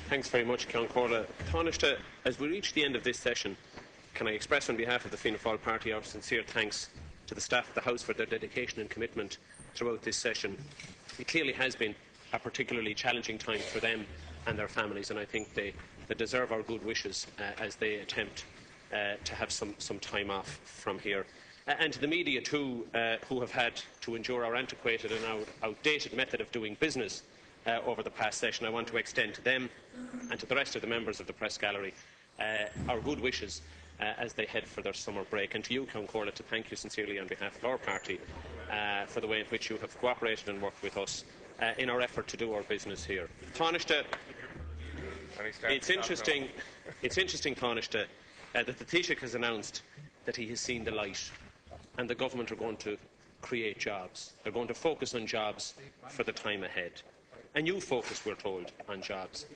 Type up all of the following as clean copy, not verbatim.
Thanks very much, Ceann Comhairle. Taoiseach, as we reach the end of this session, can I express on behalf of the Fianna Fáil Party our sincere thanks to the staff of the House for their dedication and commitment throughout this session. It clearly has been a particularly challenging time for them and their families, and I think they deserve our good wishes as they attempt to have some time off from here. And to the media too, who have had to endure our antiquated and outdated method of doing business over the past session, I want to extend to them and to the rest of the members of the press gallery our good wishes as they head for their summer break. And to you, Ceann Comhairle, to thank you sincerely on behalf of our party for the way in which you have cooperated and worked with us in our effort to do our business here. Taoiseach, it's interesting, Taoiseach, that the Taoiseach has announced that he has seen the light and the government are going to create jobs. They're going to focus on jobs for the time ahead. A new focus, we're told, on jobs.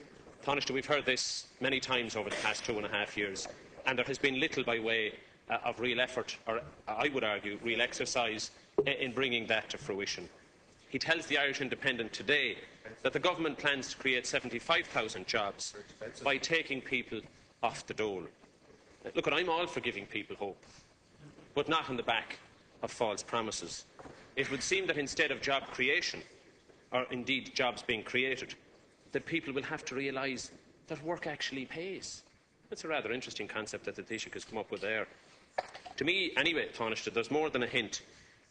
Taoiseach, we've heard this many times over the past 2.5 years, and there has been little by way of real effort, or I would argue, real exercise in bringing that to fruition. He tells the Irish Independent today that the government plans to create 75,000 jobs by taking people off the dole. Look, I'm all for giving people hope, but not on the back of false promises. It would seem that instead of job creation, or indeed jobs being created, that people will have to realise that work actually pays. That's a rather interesting concept that the Taoiseach has come up with there. To me, anyway, Taoiseach, there's more than a hint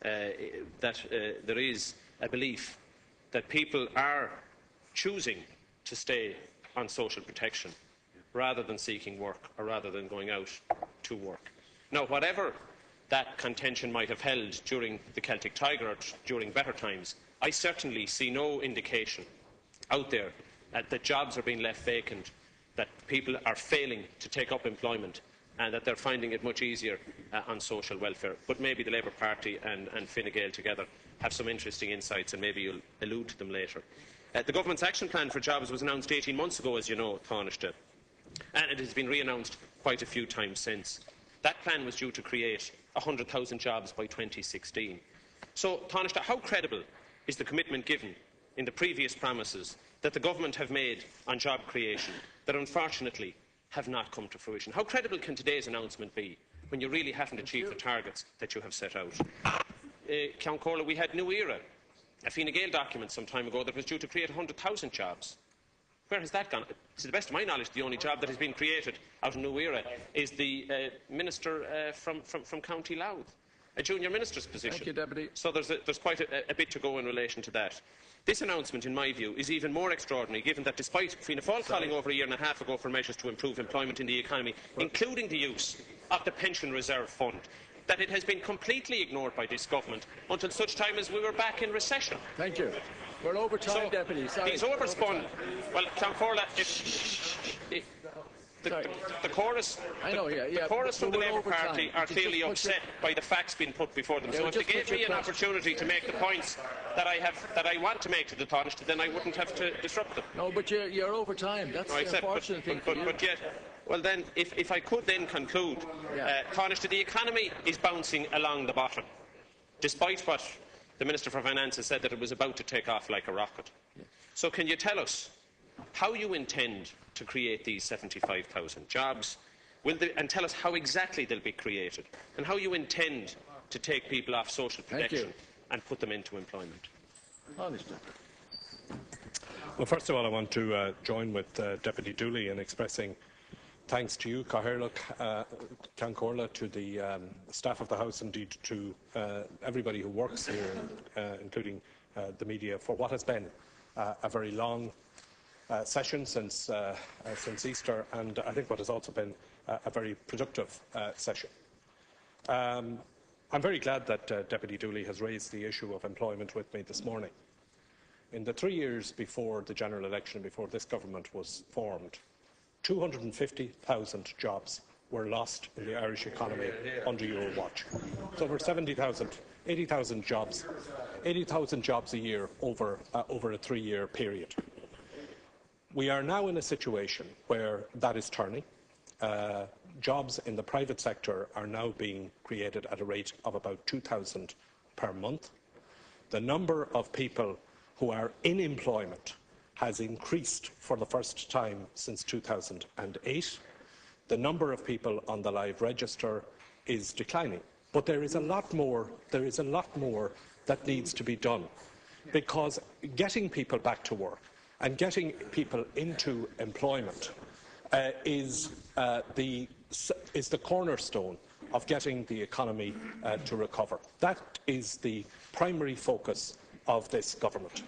that there is a belief that people are choosing to stay on social protection rather than seeking work or rather than going out to work. Now, whatever that contention might have held during the Celtic Tiger or during better times, I certainly see no indication out there that jobs are being left vacant, that people are failing to take up employment and that they're finding it much easier on social welfare. But maybe the Labour Party and Fine Gael together have some interesting insights and maybe you'll allude to them later. The Government's action plan for jobs was announced 18 months ago, as you know, Taoiseach, and it has been re-announced quite a few times since. That plan was due to create 100,000 jobs by 2016. So, Taoiseach, how credible is the commitment given in the previous promises that the Government have made on job creation that unfortunately have not come to fruition? How credible can today's announcement be when you really haven't achieved the targets that you have set out? Ceann Comhairle, we had New Era, a Fine Gael document some time ago that was due to create 100,000 jobs. Where has that gone? To the best of my knowledge, the only job that has been created out of New Era is the Minister from County Louth, a junior minister's position. Thank you, Deputy. So there's quite a bit to go in relation to that. This announcement, in my view, is even more extraordinary, given that despite Fianna Fáil calling over a year and a half ago for measures to improve employment in the economy, including the use of the Pension Reserve Fund, that it has been completely ignored by this government until such time as we were back in recession. Thank you. We're over time, So Deputy. Sorry. he's overspun. Well, Ceann Comhairle, the chorus, the chorus from the Labour Party are clearly upset by the facts being put before them. So if they gave me an opportunity to make the points that I want to make to the Taoiseach, then I wouldn't have to disrupt them. No, but you're over time. That's the unfortunate thing for you. But yet, well then, if I could then conclude, Taoiseach, the economy is bouncing along the bottom, despite what the Minister for Finance has said that it was about to take off like a rocket. So can you tell us how you intend to create these 75,000 jobs, and tell us how exactly they'll be created, and how you intend to take people off social protection and put them into employment? Well, first of all, I want to join with Deputy Dooley in expressing thanks to you, Ceann Comhairle, to the staff of the House, indeed to everybody who works here, including the media, for what has been a very long session since Easter, and I think what has also been a very productive session. I'm very glad that Deputy Dooley has raised the issue of employment with me this morning. In the 3 years before the general election, before this government was formed, 250,000 jobs were lost in the Irish economy under your watch. It's over 70,000, 80,000 jobs, 80,000 jobs a year over a 3-year period. We are now in a situation where that is turning. Jobs in the private sector are now being created at a rate of about 2,000 per month. The number of people who are in employment has increased for the first time since 2008. The number of people on the live register is declining. But there is a lot more that needs to be done, because getting people back to work and getting people into employment is the cornerstone of getting the economy to recover. That is the primary focus of this government.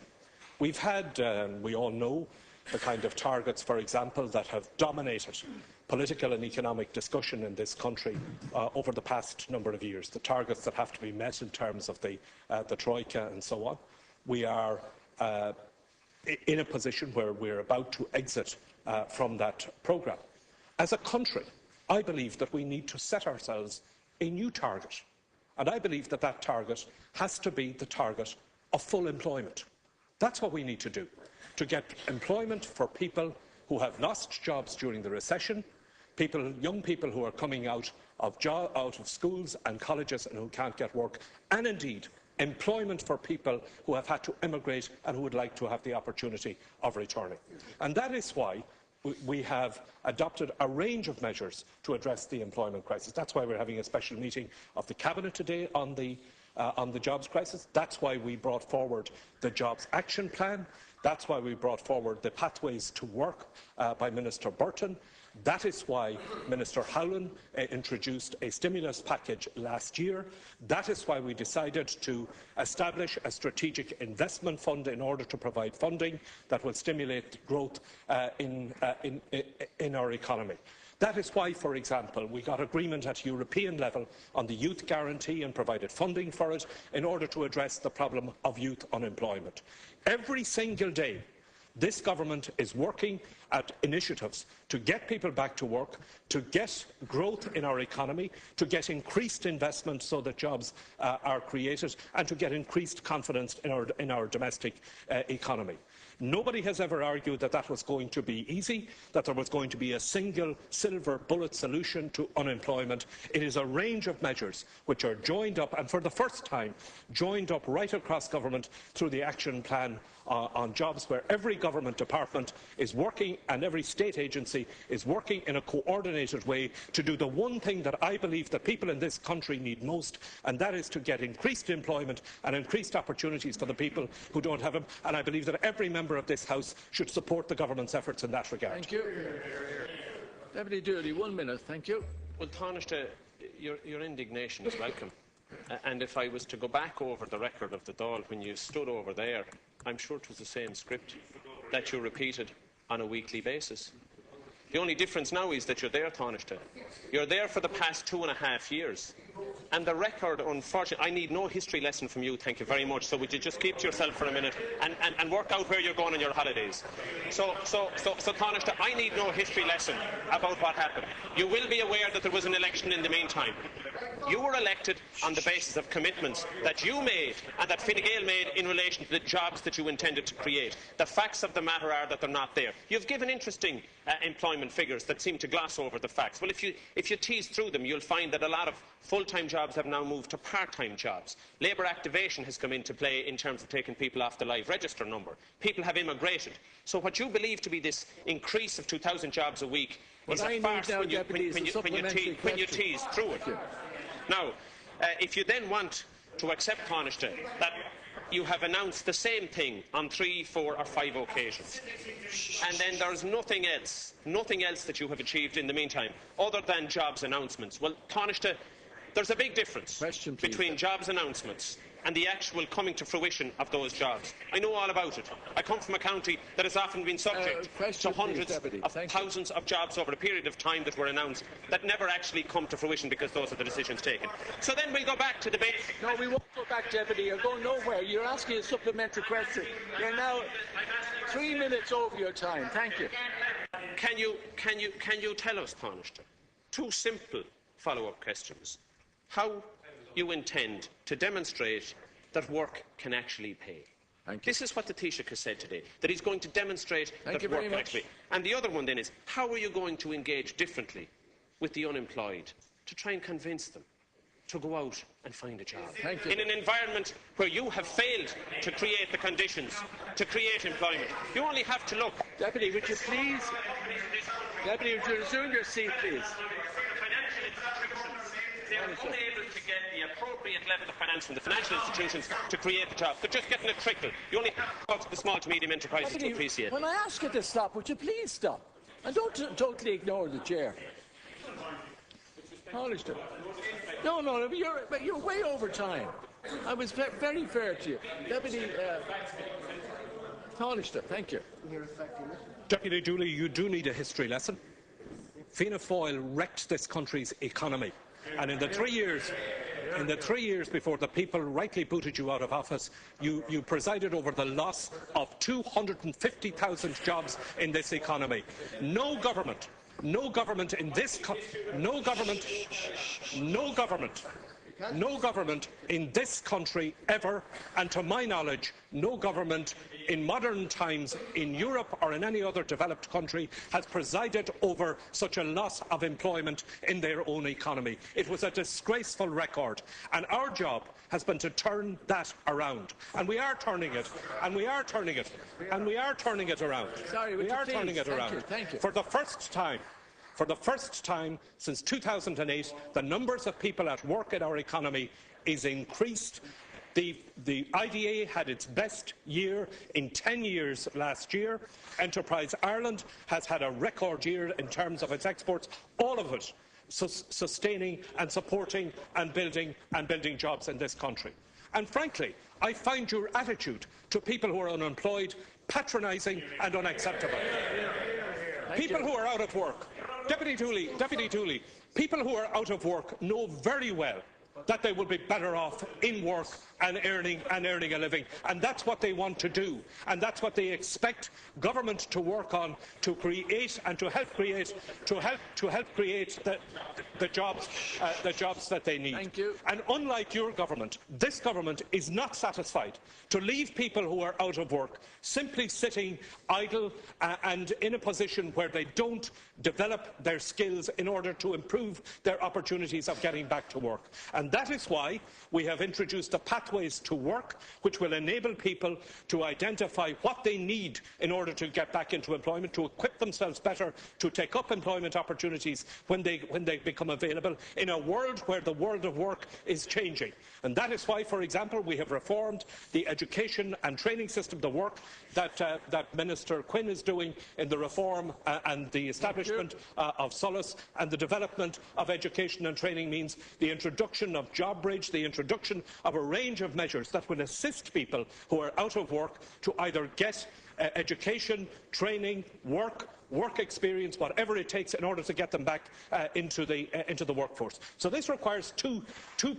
We've had, we all know, the kind of targets, for example, that have dominated political and economic discussion in this country over the past number of years, the targets that have to be met in terms of the Troika and so on. We are in a position where we're about to exit from that programme. As a country, I believe that we need to set ourselves a new target, and I believe that that target has to be the target of full employment. That's what we need to do, to get employment for people who have lost jobs during the recession, young people who are coming out of schools and colleges and who can't get work, and indeed employment for people who have had to emigrate and who would like to have the opportunity of returning. And that is why we have adopted a range of measures to address the employment crisis. That's why we're having a special meeting of the Cabinet today on the jobs crisis. That's why we brought forward the Jobs Action Plan. That's why we brought forward the Pathways to Work by Minister Burton. That is why Minister Howlin introduced a stimulus package last year. That is why we decided to establish a strategic investment fund in order to provide funding that will stimulate growth in our economy. That is why, for example, we got agreement at European level on the youth guarantee and provided funding for it in order to address the problem of youth unemployment. Every single day, this government is working at initiatives to get people back to work, to get growth in our economy, to get increased investment so that jobs are created, and to get increased confidence in our domestic economy. Nobody has ever argued that that was going to be easy, that there was going to be a single silver bullet solution to unemployment. It is a range of measures which are joined up, and for the first time, joined up right across government through the action plan on jobs, where every government department is working and every state agency is working in a coordinated way to do the one thing that I believe that people in this country need most, and that is to get increased employment and increased opportunities for the people who don't have them. And I believe that every member of this House should support the government's efforts in that regard. Thank you. Deputy Dooley, 1 minute. Thank you. Well, Taoiseach, your indignation is welcome. And if I was to go back over the record of the Dáil when you stood over there, I'm sure it was the same script that you repeated on a weekly basis. The only difference now is that you're there, Taoiseach. You're there for the past 2.5 years. And the record, unfortunately, I need no history lesson from you, thank you very much. So would you just keep to yourself for a minute and work out where you're going on your holidays? So Taoiseach, I need no history lesson about what happened. You will be aware that there was an election in the meantime. You were elected on the basis of commitments that you made and that Fine Gael made in relation to the jobs that you intended to create. The facts of the matter are that they're not there. You've given interesting employment figures that seem to gloss over the facts. Well, if you tease through them, you'll find that a lot of full-time jobs have now moved to part-time jobs. Labour activation has come into play in terms of taking people off the live register number. People have immigrated. So what you believe to be this increase of 2,000 jobs a week is a farce when you tease through it. Now, if you then want to accept, Taoiseach, that you have announced the same thing on 3, 4 or 5 occasions, and then there's nothing else that you have achieved in the meantime other than jobs announcements. Well, Taoiseach, there's a big difference between jobs announcements and the actual coming to fruition of those jobs. I know all about it. I come from a county that has often been subject to hundreds of thousands of jobs over a period of time that were announced that never actually come to fruition because those are the decisions taken. So then we'll go back to debate. No, we won't go back, Deputy. You're going nowhere. You're asking a supplementary question. You're now 3 minutes over your time. Thank you. Can you tell us, Taoiseach, 2 simple follow-up questions? How you intend to demonstrate that work can actually pay? This is what the Taoiseach has said today, that he's going to demonstrate that work can actually pay. And the other one then is, how are you going to engage differently with the unemployed to try and convince them to go out and find a job. Thank you. In an environment where you have failed to create the conditions to create employment. You only have to look. Deputy, would you please? Deputy, would you resume your seat, please? They are unable to get the appropriate level of finance from the financial institutions to create the job. They're just getting a trickle. You only have to the small to medium enterprises to appreciate. When I ask you to stop, would you please stop? And don't totally ignore the chair. Hollister. No, you're way over time. I was very fair to you. Deputy Hollister, thank you. Deputy Dooley, you do need a history lesson. Fianna Fáil wrecked this country's economy. And in the 3 years before the people rightly booted you out of office, you presided over the loss of 250,000 jobs in this economy. No government in this country ever, and to my knowledge, no government in modern times in Europe or in any other developed country has presided over such a loss of employment in their own economy. It was a disgraceful record, and our job has been to turn that around. And we are turning it, and we are turning it, and we are turning it around. We are turning it around. Thank you. For the first time since 2008, the numbers of people at work in our economy is increased. The IDA had its best year in 10 years last year. Enterprise Ireland has had a record year in terms of its exports, all of it sustaining and supporting and building jobs in this country. And frankly, I find your attitude to people who are unemployed patronising and unacceptable. People who are out of work, Deputy Dooley, people who are out of work know very well that they will be better off in work and earning a living, and that's what they want to do, and that's what they expect government to work on, to create and to help create the jobs that they need. Thank you. And unlike your government, this government is not satisfied to leave people who are out of work simply sitting idle and in a position where they don't develop their skills in order to improve their opportunities of getting back to work. And that is why we have introduced the Pathways to Work, which will enable people to identify what they need in order to get back into employment, to equip themselves better, to take up employment opportunities when they become available in a world where the world of work is changing. And that is why, for example, we have reformed the education and training system, the work that Minister Quinn is doing in the reform and the establishment of Solace, and the development of education and training means the introduction of JobBridge, the introduction of a range of measures that will assist people who are out of work to either get education, training, work experience, whatever it takes in order to get them back into the workforce. So this requires two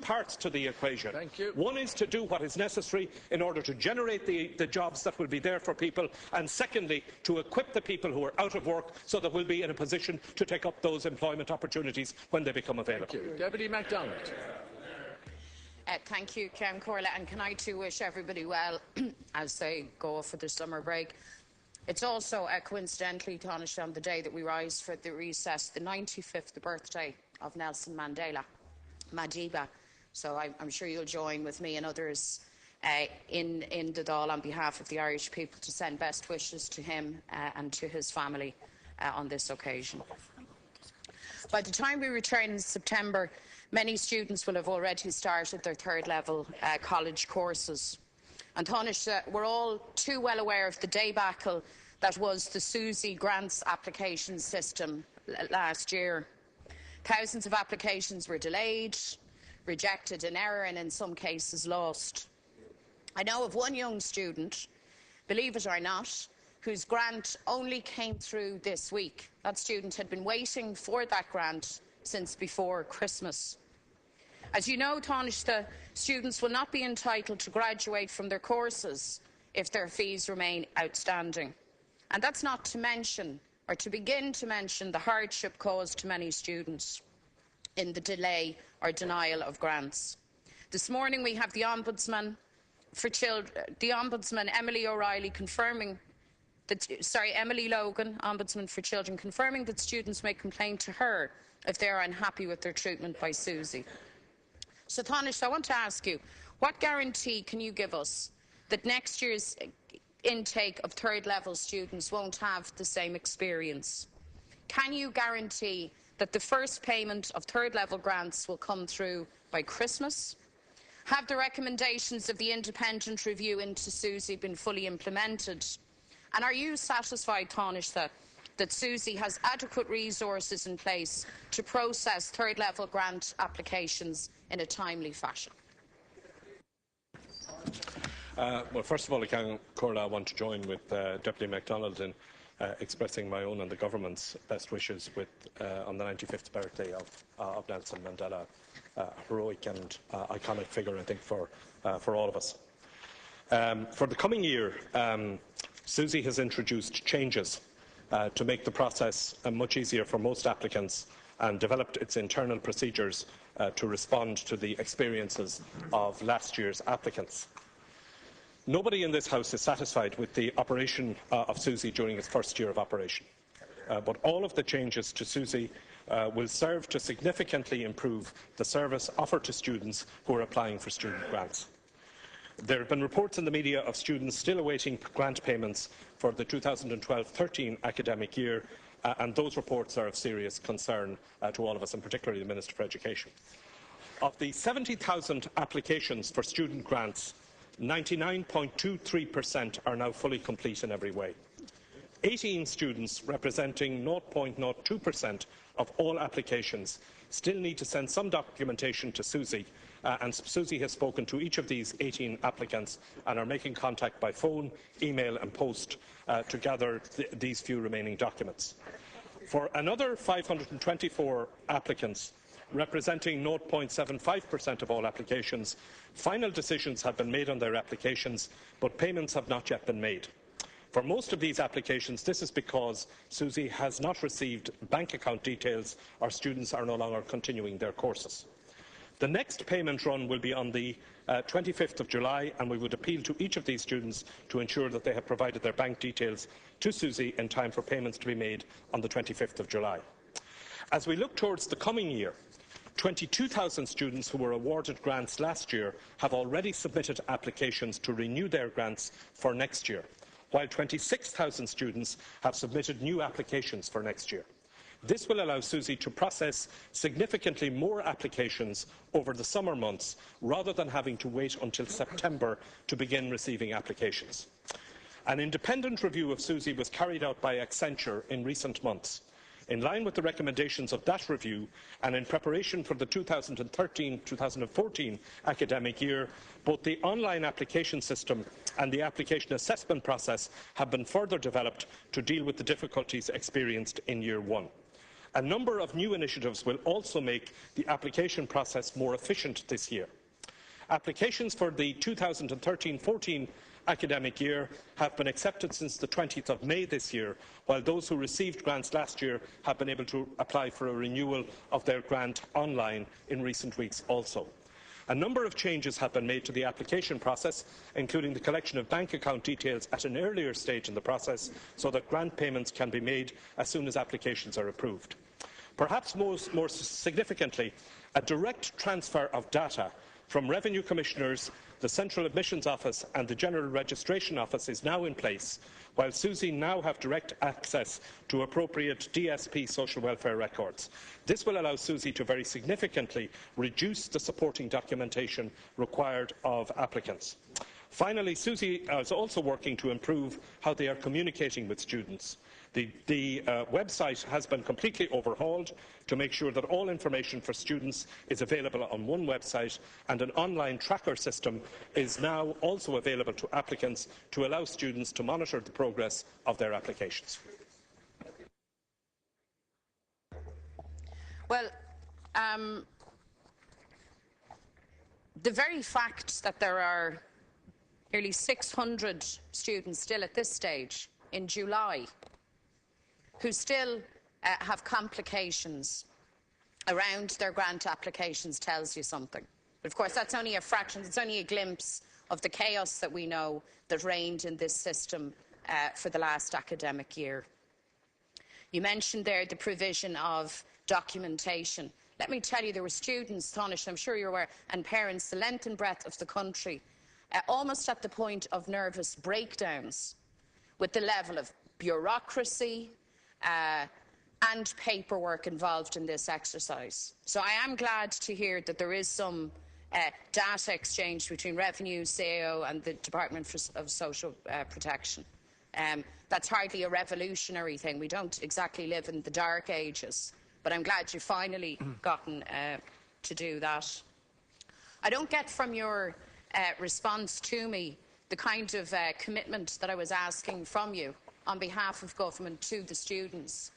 parts to the equation. Thank you. One is to do what is necessary in order to generate the jobs that will be there for people, and secondly, to equip the people who are out of work so that we'll be in a position to take up those employment opportunities when they become available. Thank you. Deputy MacDonald. Thank you, Ceann Comhairle, and can I too wish everybody well as they go off for their summer break. It's also coincidentally, Taoiseach, on the day that we rise for the recess, the 95th birthday of Nelson Mandela, Madiba. So I'm sure you'll join with me and others in the Dáil on behalf of the Irish people to send best wishes to him and to his family on this occasion. By the time we return in September, many students will have already started their third-level college courses. And Taoiseach, we're all too well aware of the debacle that was the SUSI grants application system last year. Thousands of applications were delayed, rejected in error, and in some cases lost. I know of one young student, believe it or not, whose grant only came through this week. That student had been waiting for that grant since before Christmas. As you know, Taoiseach, students will not be entitled to graduate from their courses if their fees remain outstanding. And that's not to mention, or to begin to mention, the hardship caused to many students in the delay or denial of grants. This morning we have the Ombudsman Emily O'Reilly Emily Logan, Ombudsman for Children, confirming that students may complain to her if they are unhappy with their treatment by SUSI. So, Taoiseach, I want to ask you, what guarantee can you give us that next year's intake of third-level students won't have the same experience? Can you guarantee that the first payment of third-level grants will come through by Christmas? Have the recommendations of the independent review into SUSI been fully implemented? And are you satisfied, Taoiseach, that SUSI has adequate resources in place to process third-level grant applications in a timely fashion? Well, first of all, I want to join with Deputy MacDonald in expressing my own and the government's best wishes on the 95th birthday of Nelson Mandela, a heroic and iconic figure, I think, for all of us. For the coming year, SUSI has introduced changes to make the process much easier for most applicants and developed its internal procedures to respond to the experiences of last year's applicants. Nobody in this House is satisfied with the operation of SUSI during its first year of operation, but all of the changes to SUSI will serve to significantly improve the service offered to students who are applying for student grants. There have been reports in the media of students still awaiting grant payments for the 2012-13 academic year, and those reports are of serious concern to all of us, and particularly the Minister for Education. Of the 70,000 applications for student grants, 99.23% are now fully complete in every way. 18 students, representing 0.02% of all applications, still need to send some documentation to SUSI, and SUSI has spoken to each of these 18 applicants and are making contact by phone, email and post to gather these few remaining documents. For another 524 applicants, representing 0.75% of all applications, final decisions have been made on their applications, but payments have not yet been made. For most of these applications, this is because SUSI has not received bank account details or students are no longer continuing their courses. The next payment run will be on the 25th of July, and we would appeal to each of these students to ensure that they have provided their bank details to SUSI in time for payments to be made on the 25th of July. As we look towards the coming year, 22,000 students who were awarded grants last year have already submitted applications to renew their grants for next year, while 26,000 students have submitted new applications for next year. This will allow SUSI to process significantly more applications over the summer months, rather than having to wait until September to begin receiving applications. An independent review of SUSI was carried out by Accenture in recent months. In line with the recommendations of that review, and in preparation for the 2013-2014 academic year, both the online application system and the application assessment process have been further developed to deal with the difficulties experienced in Year 1. A number of new initiatives will also make the application process more efficient this year. Applications for the 2013-14 academic year have been accepted since the 20th of May this year, while those who received grants last year have been able to apply for a renewal of their grant online in recent weeks also. A number of changes have been made to the application process, including the collection of bank account details at an earlier stage in the process, so that grant payments can be made as soon as applications are approved. Perhaps more significantly, a direct transfer of data from Revenue Commissioners, the Central Admissions Office and the General Registration Office is now in place, while SUSI now have direct access to appropriate DSP social welfare records. This will allow SUSI to very significantly reduce the supporting documentation required of applicants. Finally, SUSI is also working to improve how they are communicating with students. The website has been completely overhauled to make sure that all information for students is available on one website, and an online tracker system is now also available to applicants to allow students to monitor the progress of their applications. Well, the very fact that there are nearly 600 students still at this stage in July who still have complications around their grant applications tells you something. But of course, that's only a fraction, it's only a glimpse of the chaos that we know that reigned in this system for the last academic year. You mentioned there the provision of documentation. let me tell you, there were students, Tánaiste, I'm sure you're aware, and parents, the length and breadth of the country, almost at the point of nervous breakdowns with the level of bureaucracy and paperwork involved in this exercise. So I am glad to hear that there is some data exchange between Revenue, CAO and the Department of Social Protection. That's hardly a revolutionary thing. We don't exactly live in the dark ages, but I'm glad you've finally gotten to do that. I don't get from your response to me the kind of commitment that I was asking from you on behalf of government to the students.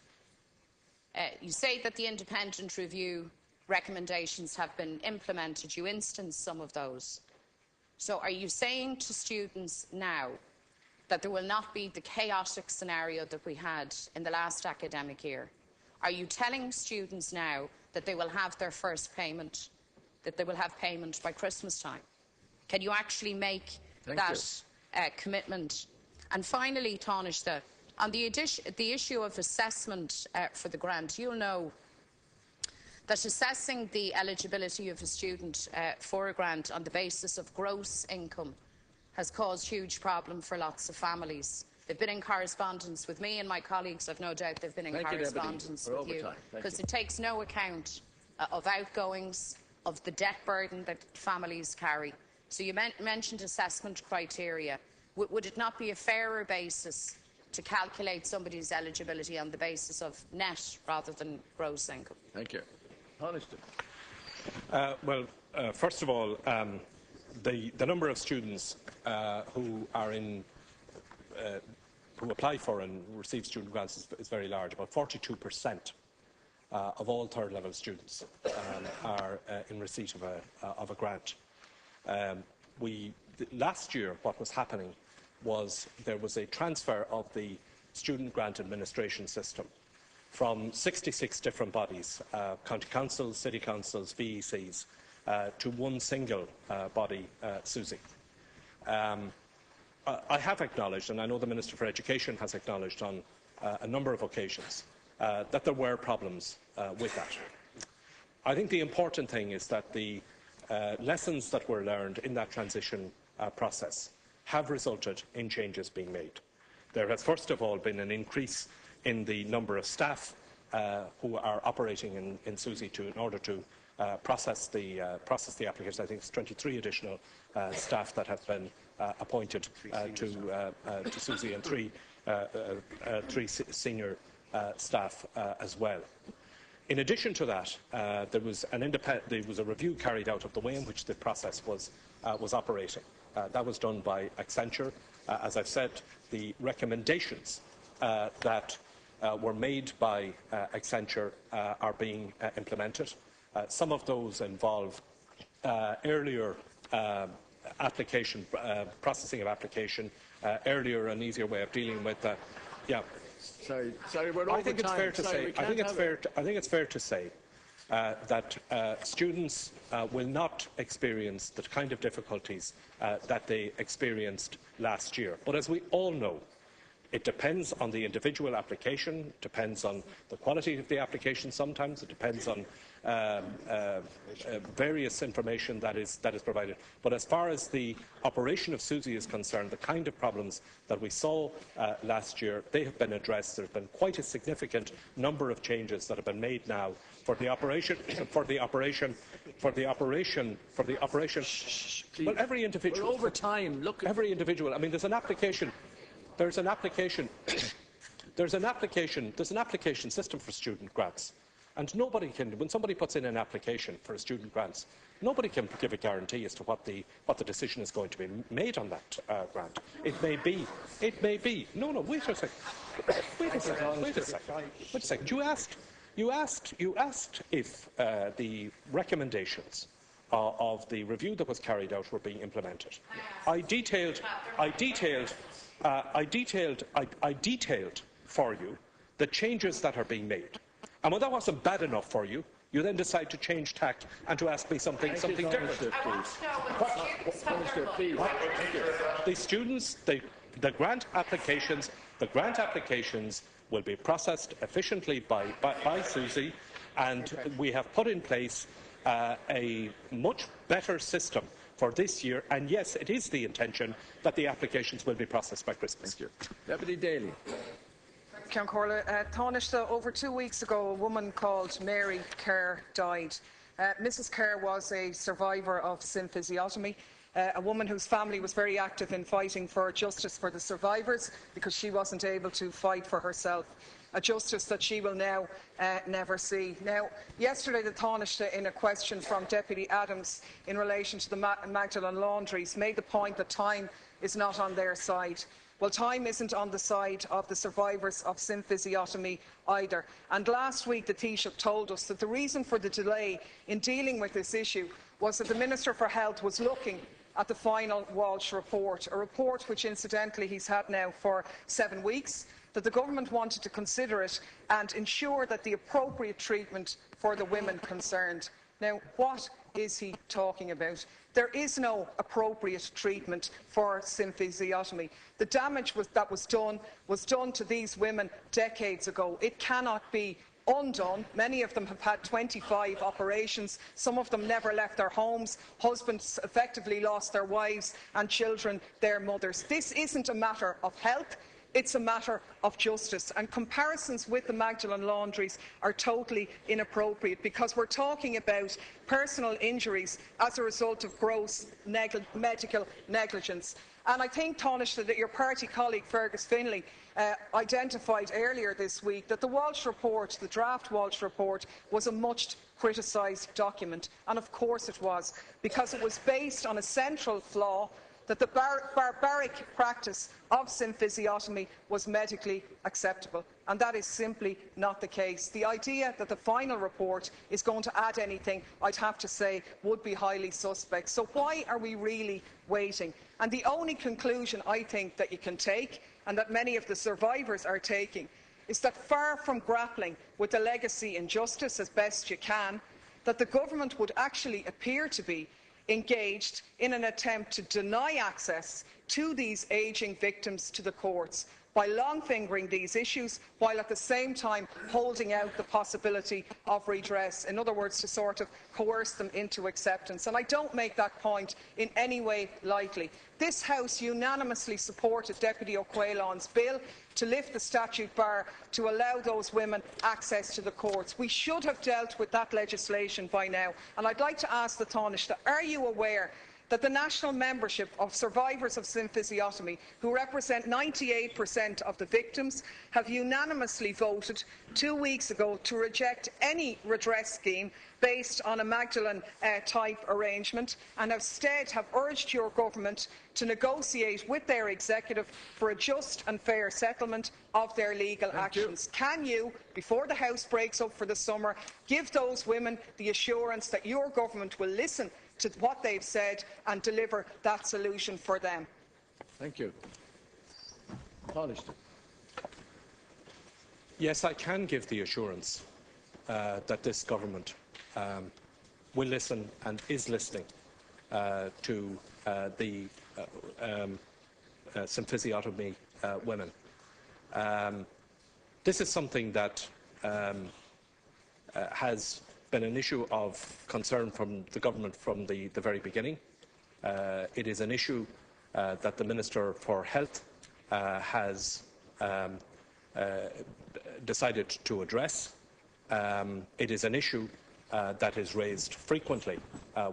You say that the independent review recommendations have been implemented. You instance some of those. So are you saying to students now that there will not be the chaotic scenario that we had in the last academic year? Are you telling students now that they will have their first payment, that they will have payment by Christmas time? Can you actually make that commitment? And finally, Tánaiste, on the issue of assessment for the grant, you'll know that assessing the eligibility of a student for a grant on the basis of gross income has caused huge problem for lots of families. They've been in correspondence with me and my colleagues. I've no doubt they've been in correspondence with you, because it takes no account of outgoings, of the debt burden that families carry. So you mentioned assessment criteria. Would it not be a fairer basis to calculate somebody's eligibility on the basis of net rather than gross income? Thank you. Tánaiste. First of all, the number of students who apply for and receive student grants is very large. About 42% of all third-level students are in receipt of a grant. Last year, what was happening was there was a transfer of the student grant administration system from 66 different bodies, county councils, city councils, VECs, to one single body, SUSI. I have acknowledged, and I know the Minister for Education has acknowledged on a number of occasions, that there were problems with that. I think the important thing is that the lessons that were learned in that transition process have resulted in changes being made. There has first of all been an increase in the number of staff who are operating in SUSI in order to process the applications. I think it's 23 additional staff that have been appointed to SUSI, and three senior staff as well. In addition to that, there was a review carried out of the way in which the process was operating. That was done by Accenture. As I've said, the recommendations that were made by Accenture are being implemented. Some of those involve earlier application, processing of application, earlier and easier way of dealing with that. Sorry, we're over I think it's fair to say. I think it's fair to say that students will not experience the kind of difficulties that they experienced last year. But as we all know, it depends on the individual application, depends on the quality of the application sometimes, it depends on various information that is provided. But as far as the operation of SUSI is concerned, the kind of problems that we saw last year, they have been addressed. There have been quite a significant number of changes that have been made now for the operation. Well, every individual. We're over time. Look. Every individual. I mean, there's an application. There's an application system for student grants. And nobody can, when somebody puts in an application for a student grants, nobody can give a guarantee as to what the decision is going to be made on that grant. It may be. No, wait a second. Wait a second. You asked if the recommendations of the review that was carried out were being implemented. I detailed for you the changes that are being made. And when that wasn't bad enough for you, you then decide to change tack and to ask me something different. The students, the grant applications will be processed efficiently by SUSI. And we have put in place a much better system for this year, and yes, it is the intention that the applications will be processed by Christmas. Thank you. Deputy Daly. Ceann Comhairle, Taoiseach, over 2 weeks ago, a woman called Mary Kerr died. Mrs Kerr was a survivor of symphysiotomy, a woman whose family was very active in fighting for justice for the survivors because she wasn't able to fight for herself. A justice that she will now never see. Now, yesterday the Taoiseach, in a question from Deputy Adams in relation to the Magdalen laundries, made the point that time is not on their side. Well, time isn't on the side of the survivors of symphysiotomy either. And last week the Taoiseach told us that the reason for the delay in dealing with this issue was that the Minister for Health was looking at the final Walsh report, a report which incidentally he's had now for 7 weeks, that the government wanted to consider it and ensure that the appropriate treatment for the women concerned. Now, what is he talking about? There is no appropriate treatment for symphysiotomy. The damage that was done to these women decades ago. It cannot be undone. Many of them have had 25 operations. Some of them never left their homes. Husbands effectively lost their wives and children their mothers. This isn't a matter of health. It's a matter of justice, and comparisons with the Magdalen laundries are totally inappropriate because we're talking about personal injuries as a result of gross medical negligence. And I think, Taoiseach, that your party colleague Fergus Finlay identified earlier this week that the Walsh report, the draft Walsh report, was a much criticised document, and of course it was, because it was based on a central flaw that the barbaric practice of symphysiotomy was medically acceptable, and that is simply not the case. The idea that the final report is going to add anything, I'd have to say, would be highly suspect. So why are we really waiting? And the only conclusion I think that you can take, and that many of the survivors are taking, is that far from grappling with the legacy injustice as best you can, that the government would actually appear to be engaged in an attempt to deny access to these ageing victims to the courts by long-fingering these issues, while at the same time holding out the possibility of redress. In other words, to sort of coerce them into acceptance. And I don't make that point in any way lightly. This House unanimously supported Deputy O'Quailon's bill to lift the statute bar to allow those women access to the courts. We should have dealt with that legislation by now. And I'd like to ask the Taoiseach, are you aware that the national membership of survivors of symphysiotomy, who represent 98% of the victims, have unanimously voted 2 weeks ago to reject any redress scheme based on a Magdalen-type arrangement, and instead have urged your government to negotiate with their executive for a just and fair settlement of their legal actions. Can you, before the House breaks up for the summer, give those women the assurance that your government will listen to what they've said and deliver that solution for them? Thank you. Taoiseach. Yes, I can give the assurance that this government will listen and is listening to the symphysiotomy women. This is something that has been an issue of concern from the government from the very beginning. It is an issue that the Minister for Health has decided to address. It is an issue that is raised frequently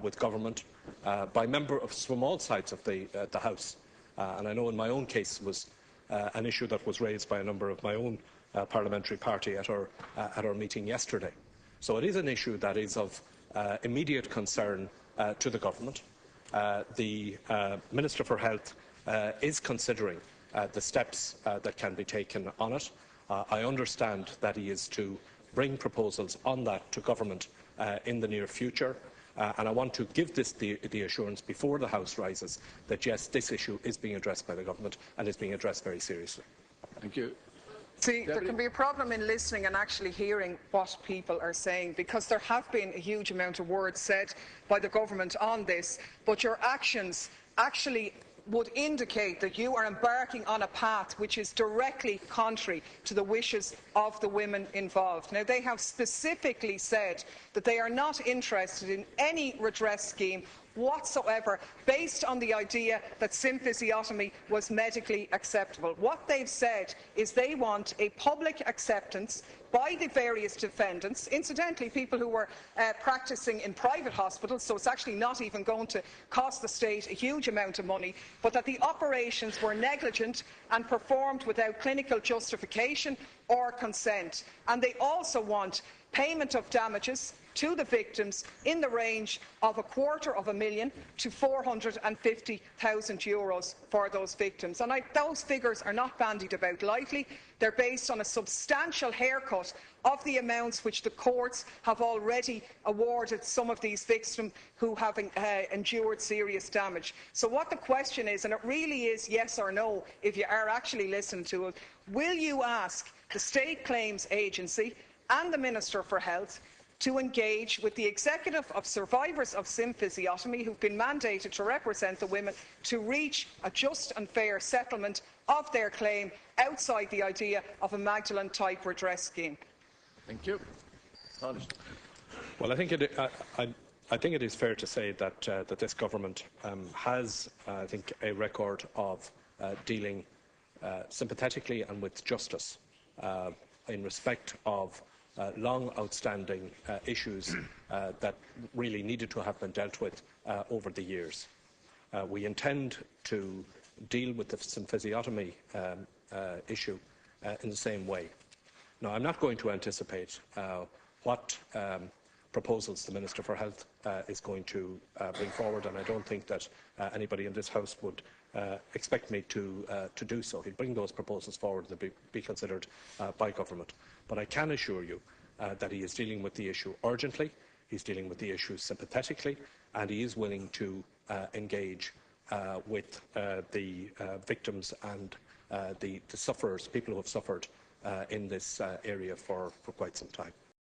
with government by members from all sides of the House. And I know in my own case was an issue that was raised by a number of my own parliamentary party at our meeting yesterday. So it is an issue that is of immediate concern to the government. The Minister for Health is considering the steps that can be taken on it. I understand that he is to bring proposals on that to government in the near future. And I want to give this the assurance before the House rises that, yes, this issue is being addressed by the government and is being addressed very seriously. Thank you. See, there can be a problem in listening and actually hearing what people are saying, because there have been a huge amount of words said by the government on this, but your actions actually would indicate that you are embarking on a path which is directly contrary to the wishes of of the women involved. Now, they have specifically said that they are not interested in any redress scheme whatsoever based on the idea that symphysiotomy was medically acceptable. What they've said is they want a public acceptance by the various defendants, incidentally people who were practising in private hospitals, so it's actually not even going to cost the state a huge amount of money, but that the operations were negligent and performed without clinical justification or consent. And they also want payment of damages to the victims in the range of £250,000 to €450,000 for those victims. And those figures are not bandied about lightly. They're based on a substantial haircut of the amounts which the courts have already awarded some of these victims who have endured serious damage. So what the question is, and it really is yes or no if you are actually listening to it, will you ask the State Claims Agency and the Minister for Health to engage with the executive of survivors of symphysiotomy who've been mandated to represent the women to reach a just and fair settlement of their claim outside the idea of a Magdalen-type redress scheme? Thank you. Well, I think it is fair to say that that this government has, I think, a record of dealing sympathetically and with justice in respect of long outstanding issues that really needed to have been dealt with over the years. We intend to deal with the symphysiotomy issue in the same way. Now, I'm not going to anticipate what proposals the Minister for Health is going to bring forward, and I don't think that anybody in this House would expect me to do so. He'll bring those proposals forward and be considered by government. But I can assure you that he is dealing with the issue urgently, he's dealing with the issue sympathetically, and he is willing to engage with the victims and the sufferers, people who have suffered in this area for quite some time.